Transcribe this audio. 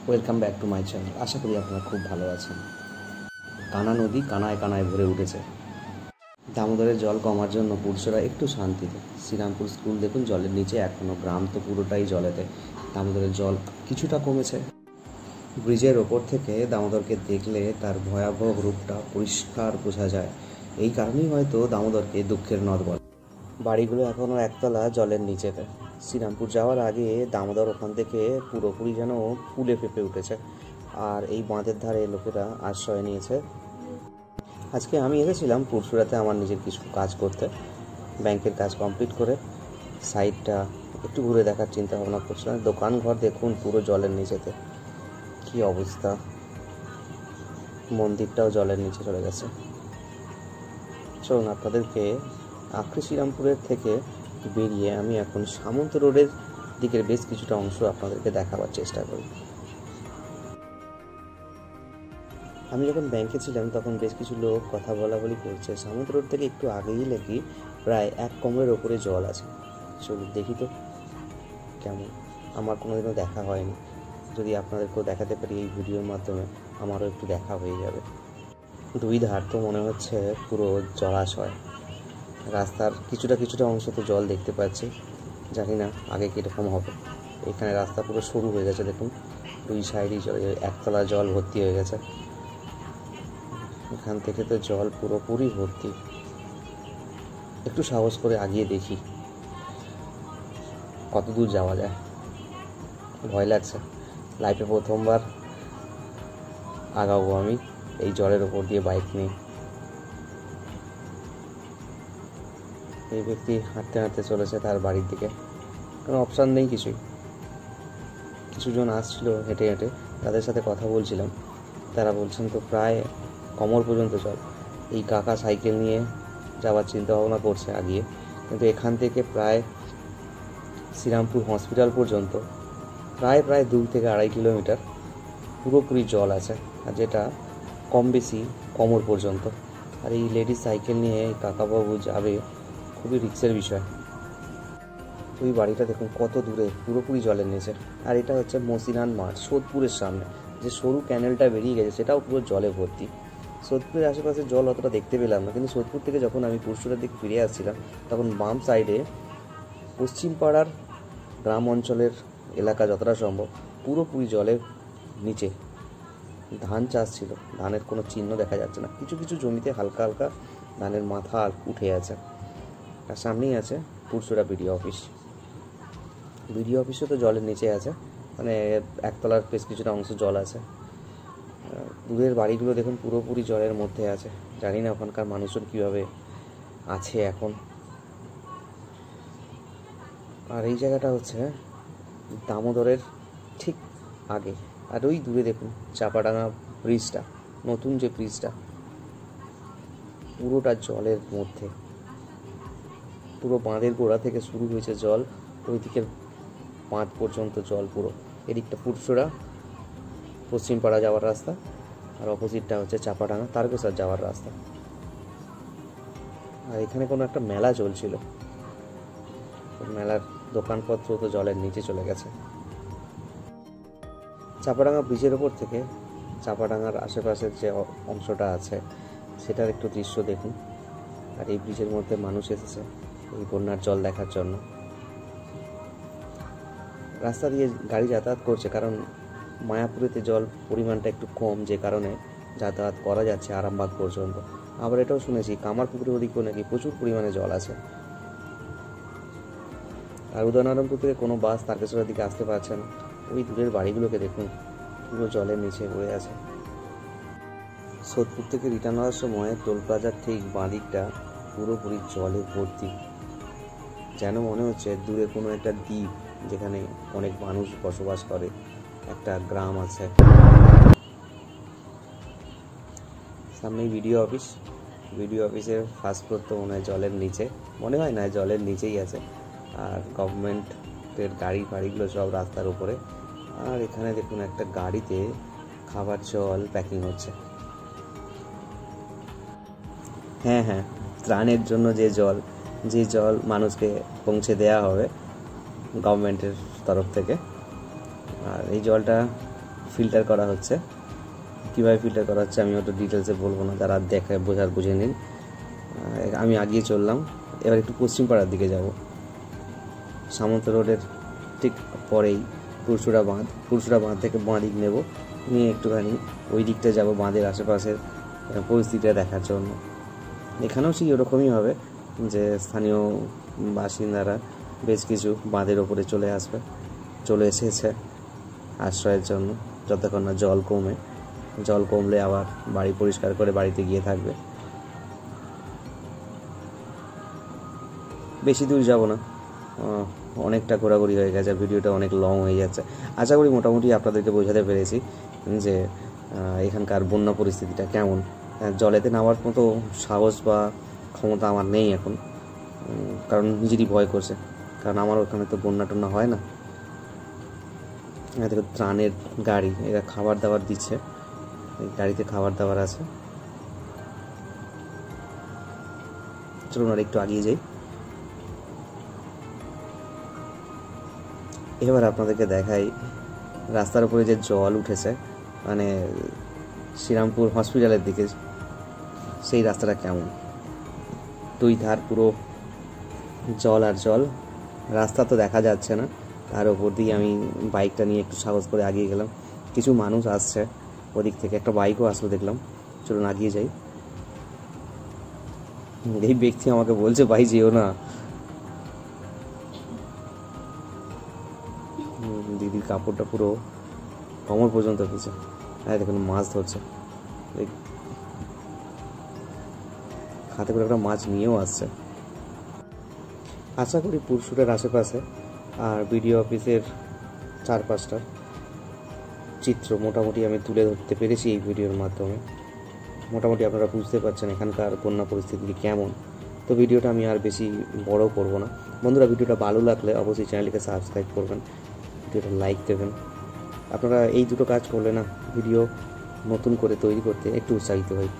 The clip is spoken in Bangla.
Welcome back to my channel. আশা করি আপনারা খুব ভালো আছেন। কানা নদী কানায় কানায় ভরে উঠেছে। দামোদরের জল কমার জন্য পুরুষরা একটু শান্তিতে। শ্রীরামপুর স্কুল দেখুন জলের নিচে, এখনও গ্রাম তো পুরোটাই জলেতে। দামোদরের জল কিছুটা কমেছে। ব্রিজের ওপর থেকে দামোদরকে দেখলে তার ভয়াবহ রূপটা পরিষ্কার বোঝা যায়। এই কারণেই হয়তো দামোদরকে দুঃখের নদ বলে। বাড়িগুলো এখনও একতলা জলের নিচেতে। শ্রীরামপুর যাওয়ার আগে দামোদর ওখান থেকে পুরোপুরি যেন ফুলে ফেঁপে উঠেছে। আর এই বাঁধের ধারে লোকেরা আশ্রয় নিয়েছে। আজকে আমি এসেছিলাম পুরসুরাতে আমার নিজের কিছু কাজ করতে। ব্যাংকের কাজ কমপ্লিট করে সাইডটা একটু ঘুরে দেখার চিন্তা ভাবনা করছিলাম। দোকান ঘর দেখুন পুরো জলের নিচেতে, কি অবস্থা। মন্দিরটাও জলের নিচে চলে গেছে। চলুন আপনাদেরকে আখড়ি শ্রীরামপুরের থেকে বেরিয়ে আমি এখন সামন্ত রোডের দিকের বেশ কিছুটা অংশ আপনাদেরকে দেখাবার চেষ্টা করি। আমি যখন ব্যাংকে ছিলাম তখন বেশ কিছু লোক কথা বলাবলি করছে। সামন্ত রোড থেকে একটু আগেই নাকি প্রায় 1 কোমরের ওপরে জল আছে। চলুন দেখি তো কেমন। আমার কোনোদিনও দেখা হয়নি। যদি আপনাদেরকেও দেখাতে পারি এই ভিডিওর মাধ্যমে, আমারও একটু দেখা হয়ে যাবে। দুই ধার তো মনে হচ্ছে পুরো জলাশয়। রাস্তার কিছুটা অংশ তো জল দেখতে পাচ্ছি, জানি না আগে কীরকম হবে। এখানে রাস্তা পুরো সরু হয়ে গেছে দেখুন, দুই সাইডই জল, একতলা জল ভর্তি হয়ে গেছে। এখান থেকে তো জল পুরোপুরি ভর্তি। একটু সাহস করে আগিয়ে দেখি কত দূর যাওয়া যায়। ভয় লাগছে, লাইফে প্রথমবার আগাবো আমি এই জলের ওপর দিয়ে বাইক নিয়ে। এই ব্যক্তি হাঁটতে হাঁটতে চলেছে তার বাড়ির দিকে, কোনো অপশান নেই কিছুই। কিছুজন আসছিল হেঁটে হেঁটে, তাদের সাথে কথা বলছিলাম। তারা বলছেন তো প্রায় কোমর পর্যন্ত জল। এই কাকা সাইকেল নিয়ে যাওয়ার চিন্তা ভাবনা করছে আগিয়ে, কিন্তু এখান থেকে প্রায় শ্রীরামপুর হসপিটাল পর্যন্ত প্রায় 2 থেকে 2.5 কিলোমিটার পুরোপুরি জল আছে, আর যেটা কম বেশি কোমর পর্যন্ত। আর এই লেডিস সাইকেল নিয়ে এই কাকাবাবু যাবে, খুবই রিস্কের বিষয়। ওই বাড়িটা দেখুন কত দূরে, পুরোপুরি জলের নিচে। আর এটা হচ্ছে মসিনান মাঠ, সোদপুরের সামনে যে সরু ক্যানেলটা বেরিয়ে গেছে সেটাও পুরো জলে ভর্তি। সোদপুরের আশেপাশে জল অতটা দেখতে পেলাম না, কিন্তু সোদপুর থেকে যখন আমি পুরসুরার দিকে ফিরে আসছিলাম তখন বাম সাইডে পশ্চিম পাড়ার গ্রাম অঞ্চলের এলাকা যতটা সম্ভব পুরোপুরি জলের নিচে। ধান চাষ ছিল, ধানের কোনো চিহ্ন দেখা যাচ্ছে না। কিছু জমিতে হালকা হালকা ধানের মাথা উঠে আছে। আর সামনেই আছে পুরসুরা বিডিও অফিস। বিডিও অফিসও তো জলের নিচে আছে, মানে একতলার বেশ কিছুটা অংশ জল আছে। দূরের বাড়িগুলো দেখুন পুরোপুরি জলের মধ্যে আছে। জানি না ওখানকার মানুষজন কীভাবে আছে এখন। আর এই জায়গাটা হচ্ছে দামোদরের ঠিক আগে। আর ওই দূরে দেখুন চাপাডাঙ্গা ব্রিজটা, নতুন যে ব্রিজটা, পুরোটা জলের মধ্যে। পুরো বাঁধের গোড়া থেকে শুরু হয়েছে জল, ওই দিকের বাঁধ পর্যন্ত জল পুরো। এদিকটা পুরসুরা পশ্চিম পাড়া যাওয়ার রাস্তা, আর অপোজিটটা হচ্ছে চাপাডাঙ্গা তারকেশ্বর যাওয়ার রাস্তা। আর এখানে কোনো একটা মেলা চলছিল, মেলার দোকানপত্র তো জলের নিচে চলে গেছে। চাপাডাঙ্গা ব্রিজের ওপর থেকে চাপাডাঙ্গার আশেপাশের যে অংশটা আছে সেটার একটু দৃশ্য দেখুন। আর এই ব্রিজের মধ্যে মানুষ এসেছে এই বন্যার জল দেখার জন্য। রাস্তা দিয়ে গাড়ি যাতায়াত করছে, কারণ মায়াপুরেতে জল পরিমাণটা একটু কম, যে কারণে যাতায়াত করা যাচ্ছে আরামবাগ পর্যন্ত। আবার এটাও শুনেছি কামারপুকুরের ওদিকেও নাকি প্রচুর পরিমাণে জল আছে। আর উদয়নারায়ণপুর থেকে কোনো বাস তারকেশ্বরের দিকে আসতে পারছে না। ওই দূরের বাড়িগুলোকে দেখুন পুরো জলের নিচে পড়ে আছে। সোদপুর থেকে রিটার্ন হওয়ার সময় টোল প্লাজার ঠিক বাঁ দিকটা পুরোপুরি জলে ভর্তি। যেন মনে হচ্ছে দূরে কোনো একটা দ্বীপ, যেখানে অনেক মানুষ বসবাস করে, একটা গ্রাম আছে। সামনেই বিডিও অফিস। বিডিও অফিসের ফার্স্ট ফ্লোর তো মনে হয় জলের নিচে, মনে হয় না জলের নিচেই আছে। আর গভর্নমেন্টের গাড়ি ফাড়িগুলো সব রাস্তার উপরে। আর এখানে দেখুন একটা গাড়িতে খাবার জল প্যাকিং হচ্ছে। হ্যাঁ, ত্রাণের জন্য যে জল মানুষকে পৌঁছে দেওয়া হবে গভর্নমেন্টের তরফ থেকে। আর এই জলটা ফিল্টার করা হচ্ছে। কীভাবে ফিল্টার করা হচ্ছে আমি অত ডিটেলসে বলবো না, যারা দেখে বুঝে নিন। আমি আগিয়ে চললাম, এবার একটু পশ্চিম পাড়ার দিকে যাব। সামন্ত রোডের ঠিক পরেই পুরসুরা বাঁধ থেকে বাঁ দিক নেব, নিয়ে একটুখানি ওই দিকটা যাব বাঁধের আশেপাশের পরিস্থিতিটা দেখার জন্য। এখানেও সেই ওরকমই হবে যে স্থানীয় বাসিন্দারা বেশ কিছু বাঁধের ওপরে চলে এসেছে আশ্রয়ের জন্য, যতক্ষণ না জল কমলে আবার বাড়ি পরিষ্কার করে বাড়িতে গিয়ে থাকবে। বেশি দূর যাব না, অনেকটা ঘোরাঘুরি হয়ে গেছে, ভিডিওটা অনেক লং হয়ে যাচ্ছে। আশা করি মোটামুটি আপনাদেরকে বোঝাতে পেরেছি যে এখানকার বন্যা পরিস্থিতিটা কেমন। জলেতে নামার মতো সাহস বা ক্ষমতা আমার নেই এখন, কারণ নিজেরই ভয় করছে, কারণ আমার ওখানে তো বন্যা টন্যা হয় না। দেখো ত্রাণের গাড়ি, এরা খাবার দাবার দিচ্ছে, এই গাড়িতে খাবার দাবার আছে। চলুন আর একটু আগিয়ে যাই। এবার আপনাদেরকে দেখাই রাস্তার উপরে যে জল উঠেছে, মানে শ্রীরামপুর হসপিটালের দিকে, সেই রাস্তাটা কেমন। দুই ধার পুরো জল আর জল, রাস্তা তো দেখা যাচ্ছে না। তার ওপর দিয়ে আমি বাইকটা নিয়ে একটু সাহস করে আগিয়ে গেলাম। কিছু মানুষ আসছে ওদিক থেকে, একটা বাইকও আসলো দেখলাম। চলুন আগিয়ে যাই। এই ব্যক্তি আমাকে বলছে ভাই যেও না। দিদির কাপড়টা পুরো কোমর পর্যন্ত ভিজে। হ্যাঁ দেখুন মাছ ধরছে, হাতে করে একটা মাছ নিয়েও আসছে। আশা করি পুরসুরের আশেপাশে আর বিডিও অফিসের চারপাশটার চিত্র মোটামুটি আমি তুলে ধরতে পেরেছি এই ভিডিওর মাধ্যমে। মোটামুটি আপনারা বুঝতে পারছেন এখানকার বন্যা পরিস্থিতি কেমন। তো ভিডিওটা আমি আর বেশি বড় করব না। বন্ধুরা, ভিডিওটা ভালো লাগলে অবশ্যই চ্যানেলটিকে সাবস্ক্রাইব করবেন, ভিডিওটা লাইক দেবেন। আপনারা এই দুটো কাজ করলে না ভিডিও নতুন করে তৈরি করতে একটু উৎসাহিত হই।